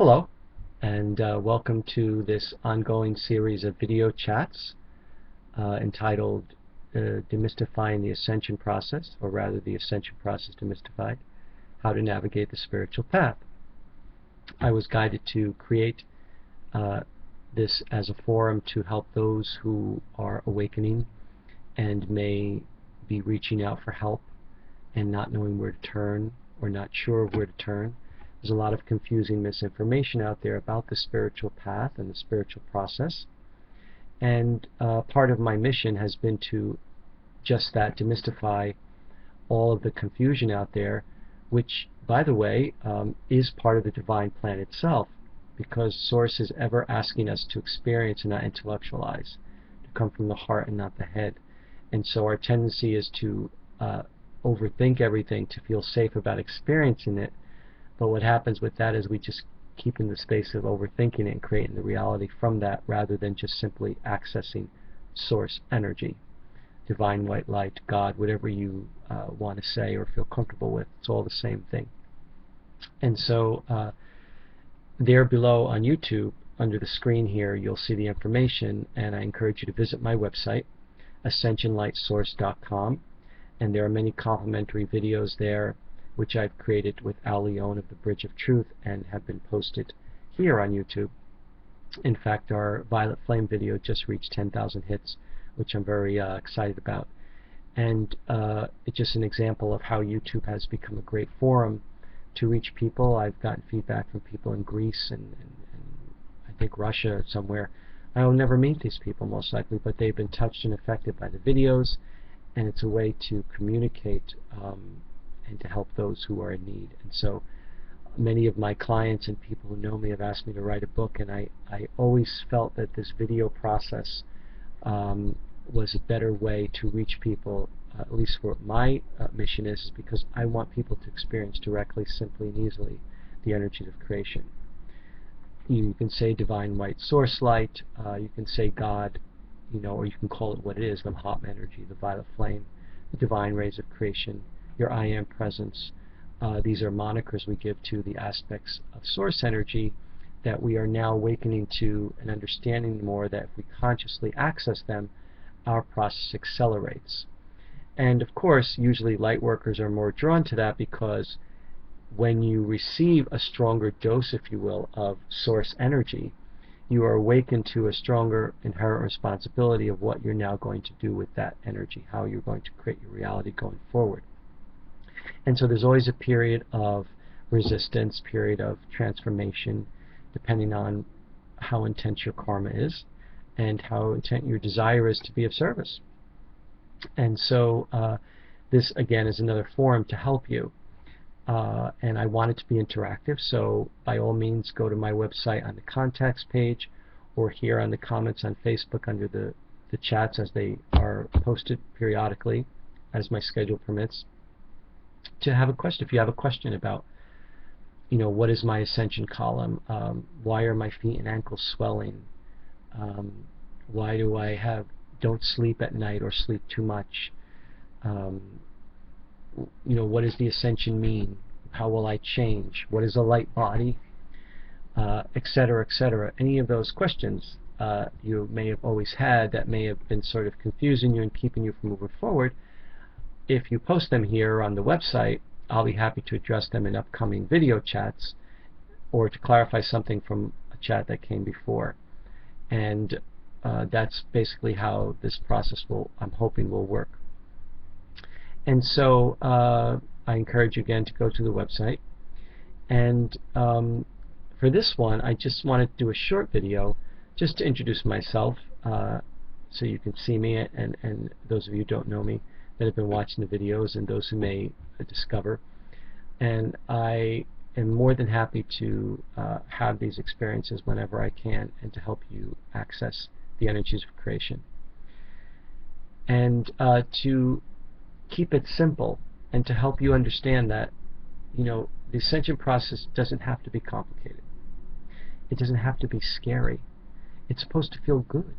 Hello, and welcome to this ongoing series of video chats entitled Demystifying the Ascension Process, or rather the Ascension Process Demystified, How to Navigate the Spiritual Path. I was guided to create this as a forum to help those who are awakening and may be reaching out for help and not knowing where to turn or not sure where to turn. There's a lot of confusing misinformation out there about the spiritual path and the spiritual process. And part of my mission has been to just that, demystify all of the confusion out there, which, by the way, is part of the divine plan itself, because Source is ever asking us to experience and not intellectualize, to come from the heart and not the head. And so our tendency is to overthink everything, to feel safe about experiencing it. But what happens with that is we just keep in the space of overthinking it and creating the reality from that, rather than just simply accessing source energy, divine white light, God, whatever you want to say or feel comfortable with. It's all the same thing. And so there below on YouTube, under the screen here, you'll see the information, and I encourage you to visit my website, ascensionlightsource.com, and there are many complimentary videos there which I've created with Al Leon of the Bridge of Truth and have been posted here on YouTube. In fact, our Violet Flame video just reached 10,000 hits, which I'm very excited about. And it's just an example of how YouTube has become a great forum to reach people. I've gotten feedback from people in Greece and I think Russia somewhere. I will never meet these people most likely, but they've been touched and affected by the videos, and it's a way to communicate and to help those who are in need. And so many of my clients and people who know me have asked me to write a book, and I always felt that this video process was a better way to reach people, at least for what my mission is because I want people to experience directly, simply, and easily the energies of creation. You can say divine white source light, you can say God, or you can call it what it is, the hot energy, the violet flame, the divine rays of creation, your I am presence. These are monikers we give to the aspects of source energy that we are now awakening to and understanding more, that if we consciously access them, our process accelerates. And of course, usually light workers are more drawn to that, because when you receive a stronger dose, if you will, of source energy, you are awakened to a stronger inherent responsibility of what you're now going to do with that energy, how you're going to create your reality going forward. And so there's always a period of resistance, period of transformation, depending on how intense your karma is and how intent your desire is to be of service. And so this, again, is another forum to help you. And I want it to be interactive, so by all means go to my website on the contacts page, or here on the comments on Facebook under the chats as they are posted periodically, as my schedule permits, to have a question. If you have a question about, what is my ascension column, why are my feet and ankles swelling, why do I don't sleep at night or sleep too much, what does the ascension mean, how will I change, what is a light body, etc., etc. Any of those questions you may have always had that may have been sort of confusing you and keeping you from moving forward, if you post them here on the website, I'll be happy to address them in upcoming video chats, or to clarify something from a chat that came before. And that's basically how this process I'm hoping will work. And so I encourage you again to go to the website. And for this one, I just wanted to do a short video just to introduce myself, so you can see me, and those of you who don't know me that have been watching the videos, and those who may discover. And I am more than happy to have these experiences whenever I can, and to help you access the energies of creation. And to keep it simple, and to help you understand that, the ascension process doesn't have to be complicated. It doesn't have to be scary. It's supposed to feel good.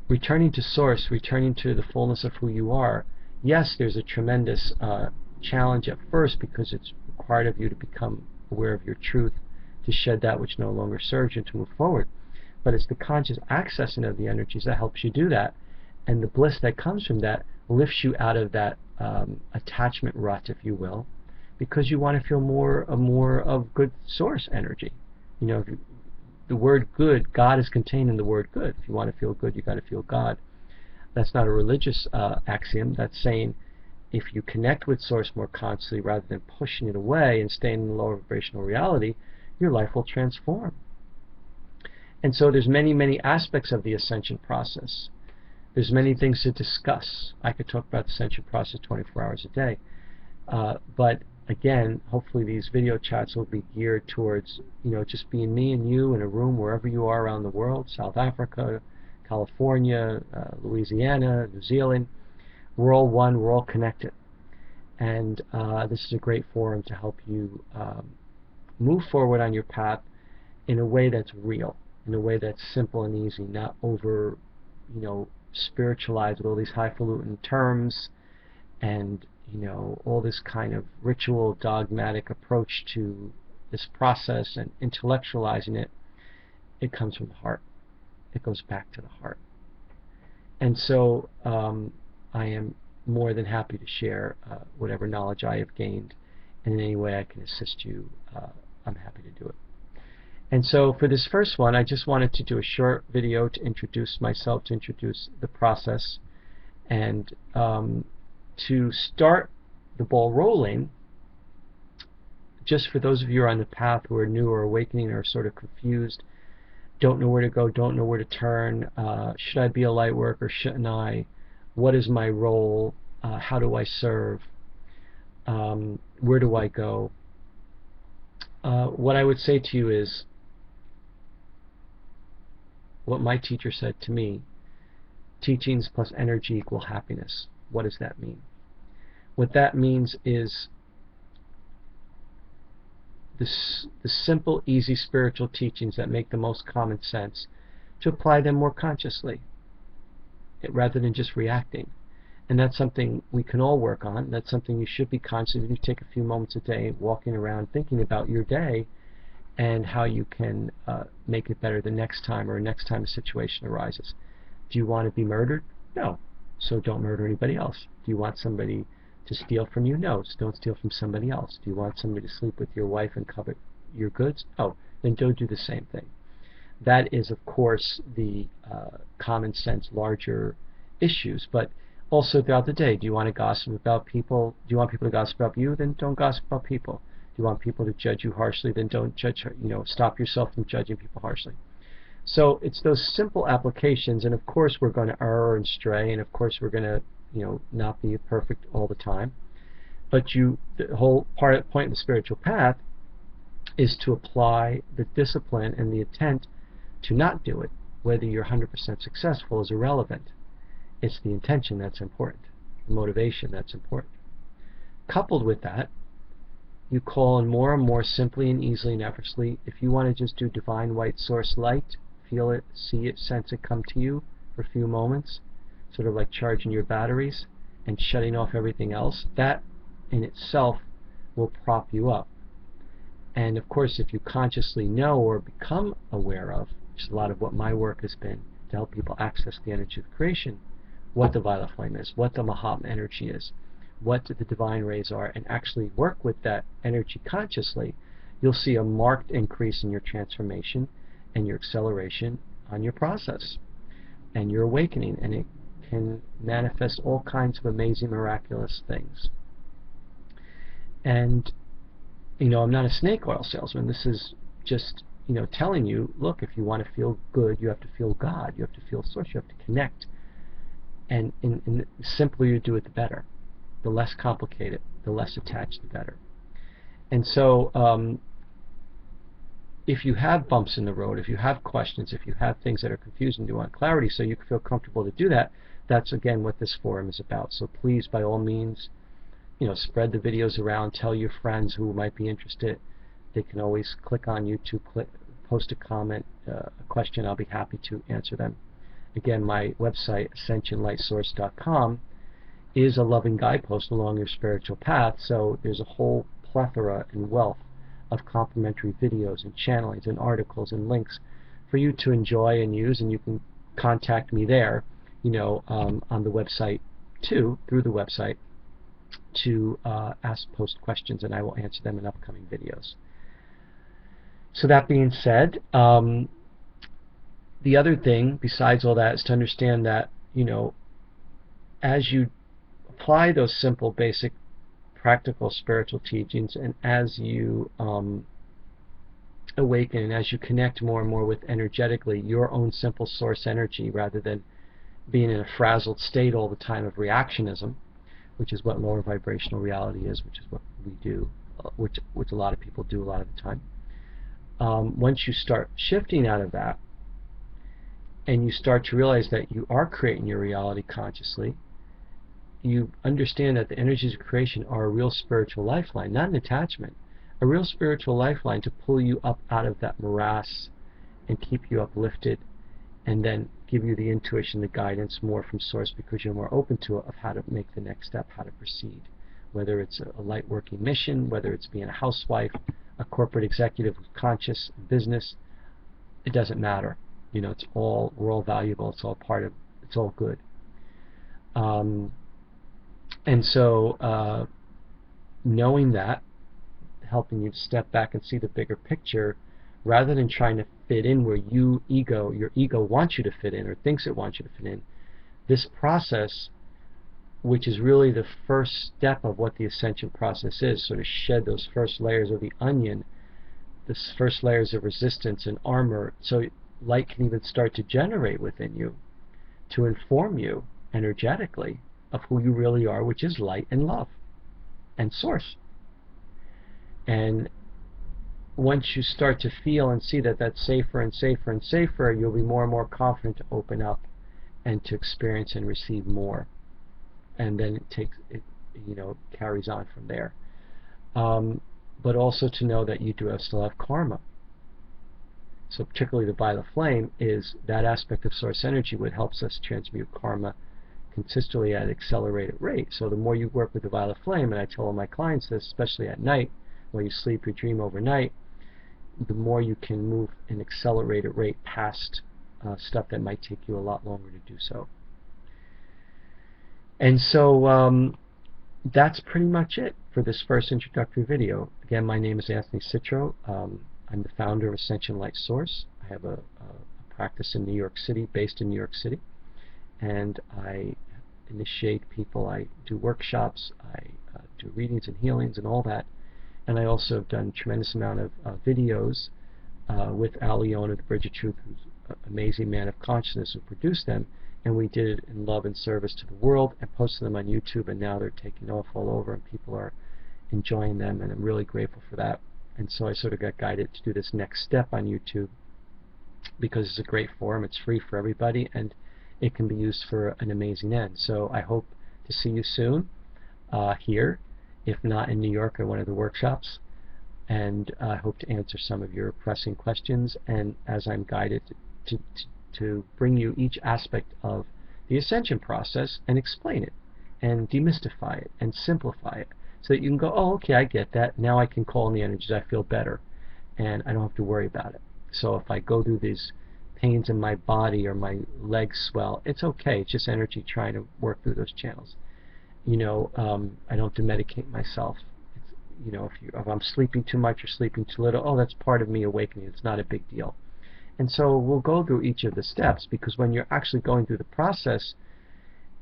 Returning to source, returning to the fullness of who you are, yes, there's a tremendous challenge at first, because it's required of you to become aware of your truth, to shed that which no longer serves you, to move forward. But it's the conscious accessing of the energies that helps you do that, and the bliss that comes from that lifts you out of that attachment rut, if you will, because you want to feel more of good source energy. You know, the word good, God is contained in the word good. If you want to feel good, you got to feel God. That's not a religious axiom. That's saying if you connect with source more consciously rather than pushing it away and staying in the lower vibrational reality, your life will transform. And so there's many aspects of the ascension process. There's many things to discuss. I could talk about the ascension process 24 hours a day. But again, hopefully these video chats will be geared towards, you know, just being me and you in a room wherever you are around the world, South Africa, California, Louisiana, New Zealand. We're all one, we're all connected. And this is a great forum to help you move forward on your path in a way that's real, in a way that's simple and easy, not over, you know, spiritualized with all these highfalutin terms and, you know, all this kind of ritual, dogmatic approach to this process and intellectualizing it. It comes from the heart. It goes back to the heart. And so I am more than happy to share whatever knowledge I have gained, and in any way I can assist you, I'm happy to do it. And so for this first one, I just wanted to do a short video to introduce myself, to introduce the process, and to start the ball rolling. Just for those of you who are on the path who are new or awakening or sort of confused, don't know where to go, don't know where to turn, should I be a light worker, shouldn't I, what is my role, how do I serve, where do I go? What I would say to you is what my teacher said to me: teachings plus energy equal happiness. What does that mean? What that means is the simple, easy spiritual teachings that make the most common sense, to apply them more consciously rather than just reacting. And that's something we can all work on. That's something you should be conscious of. You take a few moments a day walking around thinking about your day and how you can make it better the next time, or next time a situation arises. Do you want to be murdered? No. So don't murder anybody else. Do you want somebody to steal from you? No. So don't steal from somebody else. Do you want somebody to sleep with your wife and covet your goods? Oh, then don't do the same thing. That is, of course, the common sense, larger issues. But also throughout the day, do you want to gossip about people? Do you want people to gossip about you? Then don't gossip about people. Do you want people to judge you harshly? Then don't judge, stop yourself from judging people harshly. So it's those simple applications, and of course we're going to err and stray, and of course we're going to, not be perfect all the time. But the whole point of the spiritual path is to apply the discipline and the intent to not do it. Whether you're 100% successful is irrelevant. It's the intention that's important, the motivation that's important. Coupled with that, you call in more and more simply and easily and effortlessly. If you want to just do divine white source light, feel it, see it, sense it come to you for a few moments, sort of like charging your batteries and shutting off everything else, that in itself will prop you up. And of course, if you consciously know or become aware of, which is a lot of what my work has been, to help people access the energy of creation, what the violet flame is, what the Mahatma energy is, what the divine rays are, and actually work with that energy consciously, you'll see a marked increase in your transformation and your acceleration on your process and your awakening, and it can manifest all kinds of amazing, miraculous things. And I'm not a snake oil salesman. This is just telling you, look, if you want to feel good, you have to feel God, you have to feel source, you have to connect, and the simpler you do it, the better. The less complicated, the less attached, the better. And so if you have bumps in the road, if you have questions, if you have things that are confusing, you want clarity so you can feel comfortable to do that, that's again what this forum is about. So please, by all means, spread the videos around, tell your friends who might be interested. They can always click on YouTube, post a comment, a question, I'll be happy to answer them. Again, my website, ascensionlightsource.com, is a loving guidepost along your spiritual path, so there's a whole plethora and wealth of complimentary videos and channelings and articles and links for you to enjoy and use, and you can contact me there, on the website too, through the website, to post questions, and I will answer them in upcoming videos. So that being said, the other thing besides all that is to understand that, as you apply those simple, basic, practical spiritual teachings, and as you awaken, and as you connect more and more with energetically your own simple source energy, rather than being in a frazzled state all the time of reactionism, which is what lower vibrational reality is, which is what we do, which a lot of people do a lot of the time. Once you start shifting out of that, and you start to realize that you are creating your reality consciously, you understand that the energies of creation are a real spiritual lifeline, not an attachment, a real spiritual lifeline to pull you up out of that morass and keep you uplifted, and then give you the intuition, the guidance more from Source, because you're more open to it, of how to make the next step, how to proceed. Whether it's a light working mission, whether it's being a housewife, a corporate executive with conscious business, it doesn't matter. It's all, we're all valuable, it's all part of, it's all good. And so knowing that, helping you to step back and see the bigger picture, rather than trying to fit in where your ego wants you to fit in, or thinks it wants you to fit in. This process, which is really the first step of what the Ascension process is, sort of shed those first layers of the onion, this first layers of resistance and armor, so light can even start to generate within you to inform you energetically of who you really are, which is light and love and Source. And once you start to feel and see that that's safer and safer and safer, you'll be more and more confident to open up and to experience and receive more. And then it carries on from there. But also to know that you do still have karma. So particularly the violet flame is that aspect of Source energy which helps us transmute karma consistently at an accelerated rate. So the more you work with the violet flame, and I tell all my clients this, especially at night, when you sleep or dream overnight, the more you can move an accelerated rate past stuff that might take you a lot longer to do so. And so that's pretty much it for this first introductory video. Again, my name is Anthony Citro. I'm the founder of Ascension Light Source. I have a practice in New York City, based in New York City, and I initiate people. I do workshops, I do readings and healings and all that. And I also have done a tremendous amount of videos with Al Leon of the Bridge of Truth, who's an amazing man of consciousness who produced them. And we did it in love and service to the world, and posted them on YouTube, and now they're taking off all over, and people are enjoying them, and I'm really grateful for that. And so I sort of got guided to do this next step on YouTube, because it's a great forum, it's free for everybody, and it can be used for an amazing end. So I hope to see you soon here, if not in New York or one of the workshops, and I hope to answer some of your pressing questions, and as I'm guided to bring you each aspect of the Ascension process and explain it and demystify it and simplify it, so that you can go, oh, okay, I get that, now I can call in the energies, I feel better, and I don't have to worry about it. So if I go through these pains in my body or my legs swell, it's okay, it's just energy trying to work through those channels. I don't demedicate myself. If I'm sleeping too much or sleeping too little, oh, that's part of me awakening. It's not a big deal. And so we'll go through each of the steps, because when you're actually going through the process,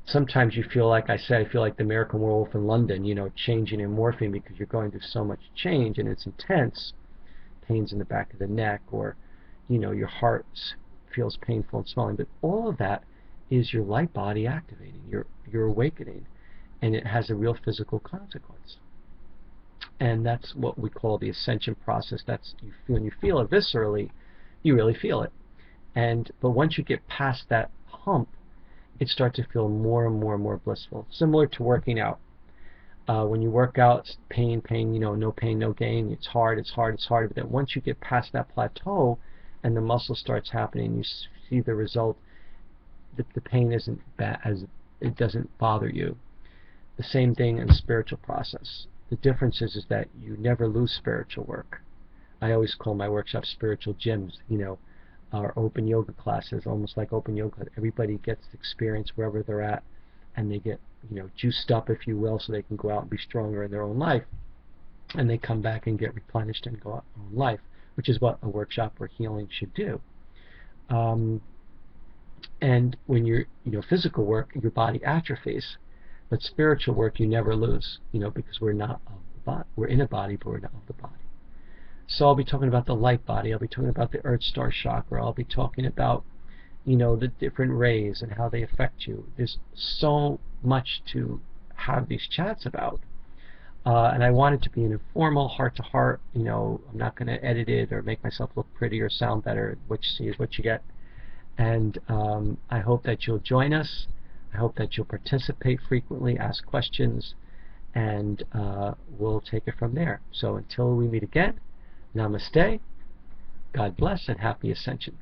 sometimes you feel like, I say, I feel like the American Werewolf in London, changing and morphing, because you're going through so much change and it's intense. Pains in the back of the neck, or your heart feels painful and swelling. But all of that is your light body activating, your awakening. And it has a real physical consequence. And that's what we call the Ascension process. That's when you feel it viscerally, you really feel it. But once you get past that hump, it starts to feel more and more and more blissful. Similar to working out. When you work out, it's pain, no pain, no gain. It's hard. But then once you get past that plateau, and the muscle starts happening, you see the result. The pain isn't bad, as it doesn't bother you. The same thing in the spiritual process. The difference is that you never lose spiritual work. I always call my workshops spiritual gyms, our open yoga classes, almost like open yoga. Everybody gets to experience wherever they're at, and they get, juiced up, if you will, so they can go out and be stronger in their own life. And they come back and get replenished and go out in their own life, which is what a workshop or healing should do. And when you're, physical work, your body atrophies. But spiritual work, you never lose, because we're not of the body. We're in a body, but we're not of the body. So I'll be talking about the light body. I'll be talking about the Earth Star chakra. I'll be talking about, the different rays and how they affect you. There's so much to have these chats about. And I want it to be an informal, heart-to-heart. I'm not going to edit it or make myself look pretty or sound better. What you see is what you get. And I hope that you'll join us. I hope that you'll participate frequently, ask questions, and we'll take it from there. So until we meet again, namaste, God bless, and happy ascension.